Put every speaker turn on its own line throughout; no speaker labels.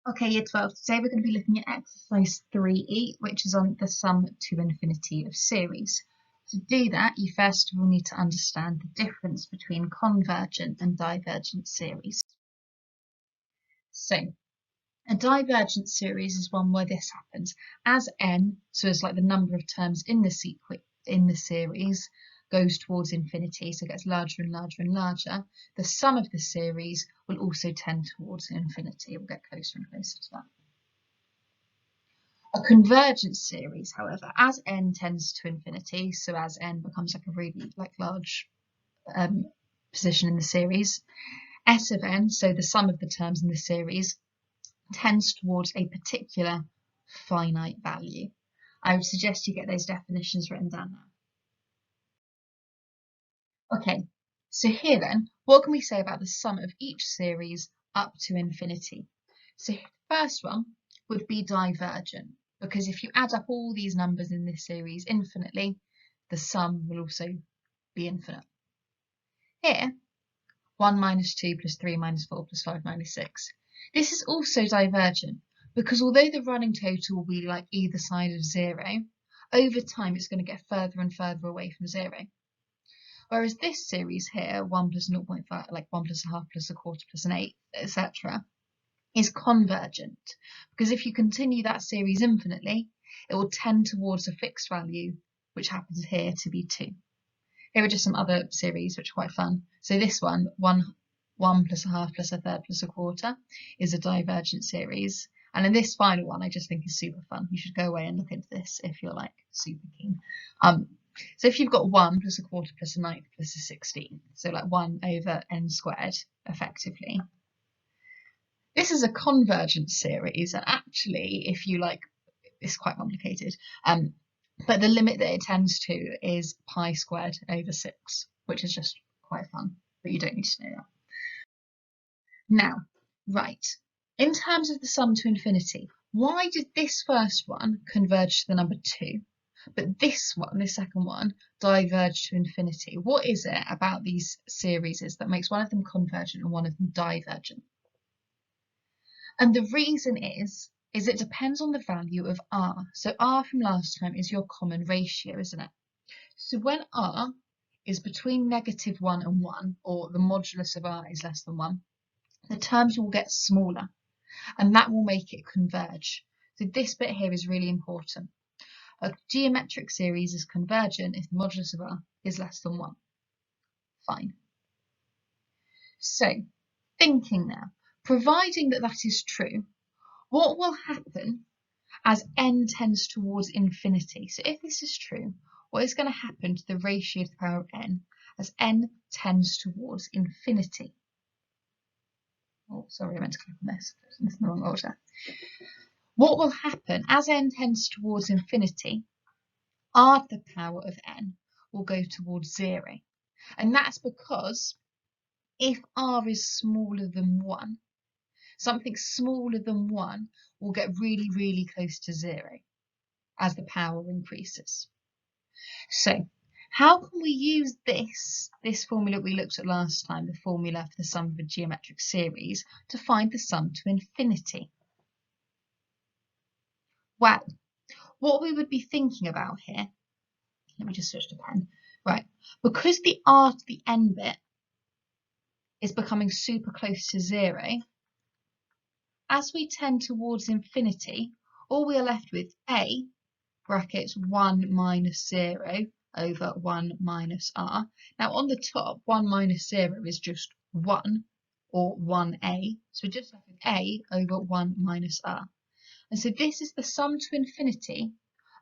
Okay, year 12. Today we're going to be looking at exercise 3E, which is on the sum to infinity of series. To do that, you first of all need to understand the difference between convergent and divergent series. So, a divergent series is one where this happens. As n, so it's like the number of terms in the series, goes towards infinity, so it gets larger and larger and larger, the sum of the series will also tend towards infinity. It will get closer and closer to that. A convergent series, however, as n tends to infinity, so as n becomes like a really large position in the series, S of n, so the sum of the terms in the series, tends towards a particular finite value. I would suggest you get those definitions written down now. Okay, so here then, what can we say about the sum of each series up to infinity? So the first one would be divergent, because if you add up all these numbers in this series infinitely, the sum will also be infinite. Here, 1 minus 2 plus 3 minus 4 plus 5 minus 6. This is also divergent, because although the running total will be like either side of 0, over time it's going to get further and further away from 0. Whereas this series here, 1 plus 0.5, like 1 plus a half plus a quarter plus an eighth, etc., is convergent, because if you continue that series infinitely, it will tend towards a fixed value, which happens here to be 2. Here are just some other series which are quite fun. So this one, 1 plus a half plus a third plus a quarter, is a divergent series. And in this final one, I just think is super fun. You should go away and look into this if you're like super keen. So if you've got 1 plus a quarter plus a ninth plus a 16, so like 1 over n squared, effectively. This is a convergent series, and actually, if you like, it's quite complicated. But the limit that it tends to is pi squared over 6, which is just quite fun, but you don't need to know that. Now, right, in terms of the sum to infinity, why did this first one converge to the number 2, but this one, this second one, diverge to infinity? What is it about these series that makes one of them convergent and one of them divergent? And the reason is it depends on the value of r. So r from last time is your common ratio, isn't it? So when r is between -1 and 1, or the modulus of r is less than 1, the terms will get smaller, and that will make it converge. So this bit here is really important. A geometric series is convergent if the modulus of r is less than 1. Fine. So, thinking now, providing that that is true, what will happen as n tends towards infinity? So if this is true, what is going to happen to the ratio to the power of n as n tends towards infinity? Oh, sorry, I meant to click on this. It's in the wrong order. What will happen as n tends towards infinity? R to the power of n will go towards 0. And that's because if r is smaller than 1, something smaller than 1 will get really, really close to 0 as the power increases. So, how can we use this formula we looked at last time, the formula for the sum of a geometric series, to find the sum to infinity? Well, what we would be thinking about here, let me just switch to pen. Right, because the r to the n bit is becoming super close to 0, as we tend towards infinity, all we are left with a brackets 1 minus 0 over 1 minus r. Now on the top, 1 minus 0 is just 1, or 1a, so we're just left with a over 1 minus r. And so this is the sum to infinity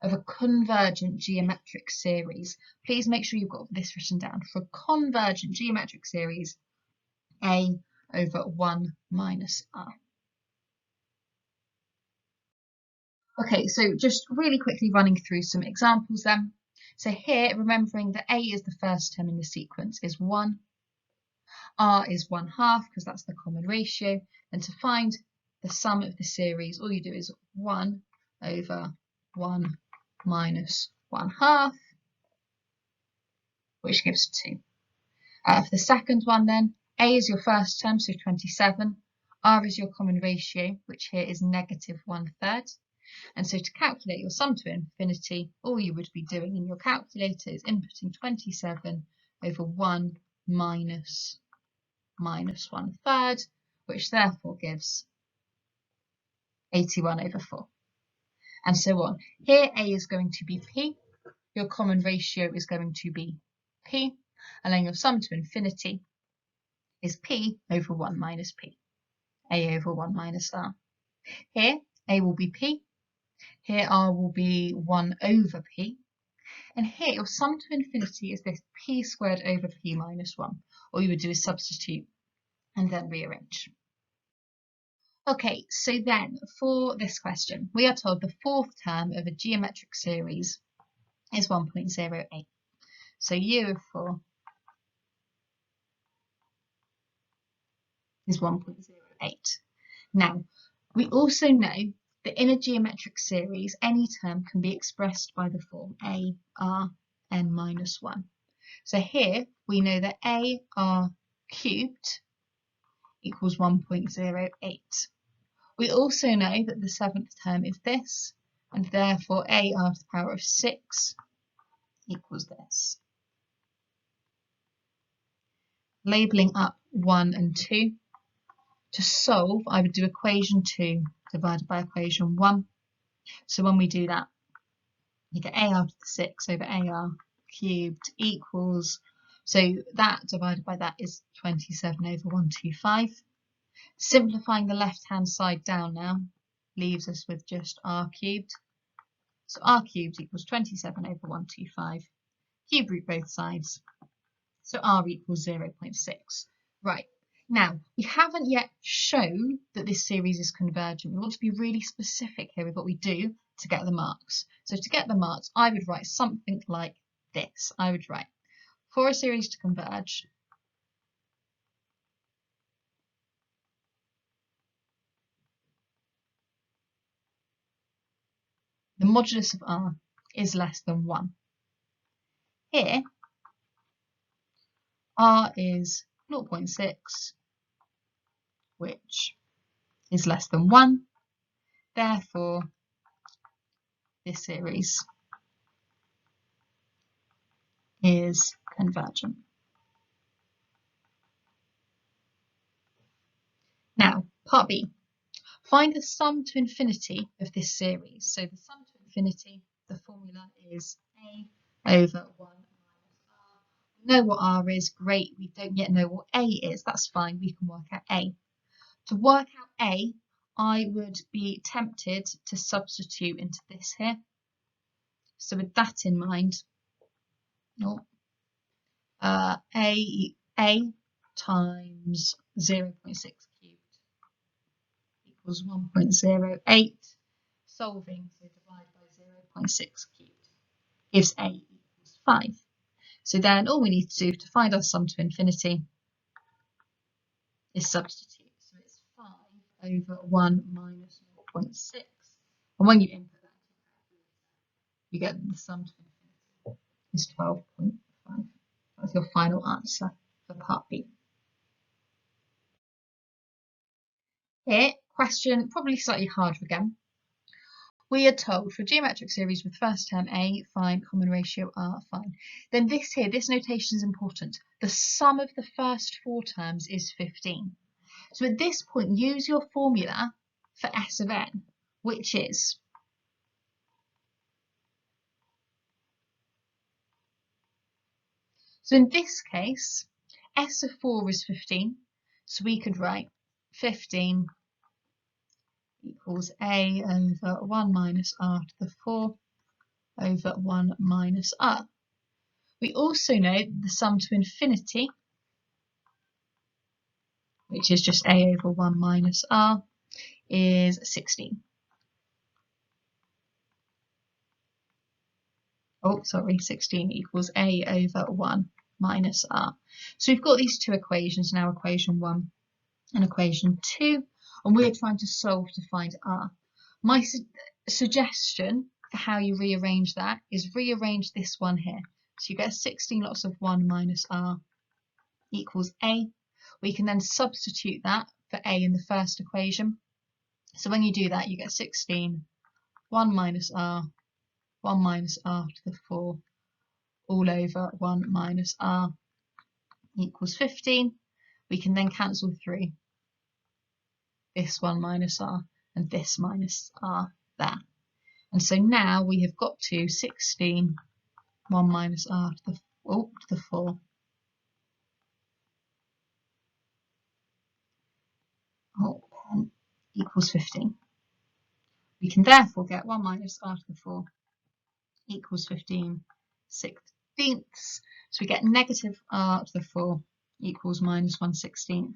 of a convergent geometric series. Please make sure you've got this written down. For a convergent geometric series, a over 1 minus r. Okay, so just really quickly running through some examples then. So here, remembering that a is the first term in the sequence is 1, r is 1/2 because that's the common ratio, and to find the sum of the series, all you do is 1 over 1 minus 1/2, which gives 2. For the second one then, a is your first term, so 27, R is your common ratio, which here is -1/3. And so to calculate your sum to infinity, all you would be doing in your calculator is inputting 27 over 1 minus 1/3, which therefore gives 81 over 4. And so on. Here A is going to be P, your common ratio is going to be P, and then your sum to infinity is P over 1 minus P, A over 1 minus R. Here A will be P, here R will be 1 over P, and here your sum to infinity is this P squared over P minus 1. All you would do is substitute and then rearrange. Okay, so then for this question, we are told the fourth term of a geometric series is 1.08. So U of 4 is 1.08. Now, we also know that in a geometric series, any term can be expressed by the form a r n minus 1. So here we know that a r cubed equals 1.08. We also know that the seventh term is this, and therefore a r to the power of 6 equals this. Labelling up 1 and 2. To solve, I would do equation 2 divided by equation 1. So when we do that, you get a r to the 6 over a r cubed equals, so that divided by that is 27 over 125. Simplifying the left-hand side down now leaves us with just r cubed. So r cubed equals 27 over 125. Cube root both sides. So r equals 0.6. Right. Now, we haven't yet shown that this series is convergent. We want to be really specific here with what we do to get the marks. So to get the marks, I would write something like this. I would write, for a series to converge, the modulus of r is less than 1. Here, r is 0.6, which is less than 1. Therefore, this series is convergent. Now, part B. Find the sum to infinity of this series. So the sum to infinity, the formula is a over 1 minus r. We know what r is, great. We don't yet know what a is. That's fine, we can work out a. To work out a, I would be tempted to substitute into this here. So with that in mind, a times 0.6 cubed equals 1.08. Solving, so divide by 0.6 cubed gives a equals 5. So then all we need to do to find our sum to infinity is substitute. So it's 5 over 1 minus 0.6. And when you input that, you get the sum to infinity is 12.5. That's your final answer for part B. Here, question probably slightly harder again. We are told for a geometric series with first term a, find common ratio r, fine. Then this here, this notation is important. The sum of the first 4 terms is 15. So at this point, use your formula for s of n, which is so in this case, s of 4 is 15. So we could write 15 equals a over 1 minus r to the 4 over 1 minus r. We also know that the sum to infinity, which is just a over 1 minus r, is 16. Oh, sorry, 16 equals a over 1 minus r. So we've got these two equations now, equation 1 and equation 2, and we're trying to solve to find r. My suggestion for how you rearrange that is rearrange this one here. So you get 16 lots of 1 minus r equals a. We can then substitute that for a in the first equation. So when you do that, you get 16, 1 minus r, 1 minus r to the 4, all over 1 minus r equals 15. We can then cancel through this 1 minus r and this minus r there. And so now we have got to 16, 1 minus r to the 4, equals 15. We can therefore get 1 minus r to the 4 equals 15 sixteenths. So we get negative r to the 4 equals minus 1 16th.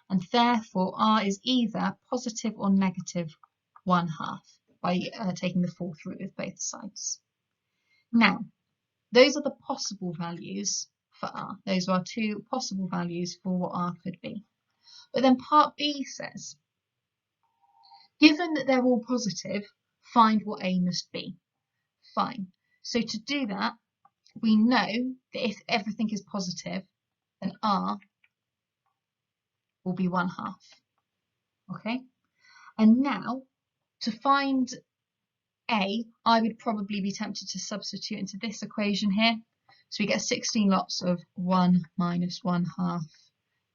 And therefore r is either positive or negative 1/2 by taking the 4 through with both sides. Now, those are the possible values for r. Those are our two possible values for what r could be. But then part B says, given that they're all positive, find what a must be. Fine. So to do that, we know that if everything is positive, then r will be 1/2. Okay? And now, to find a, I would probably be tempted to substitute into this equation here. So we get 16 lots of 1 minus 1/2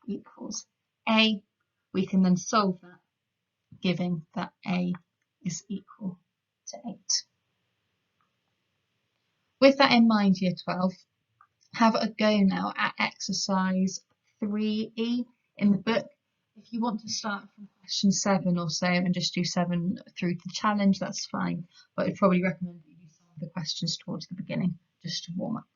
equals a. We can then solve that, giving that a is equal to 8. With that in mind, Year 12, have a go now at exercise 3E in the book. If you want to start from question 7 or so and just do 7 through the challenge, that's fine. But I'd probably recommend that you do some of the questions towards the beginning just to warm up.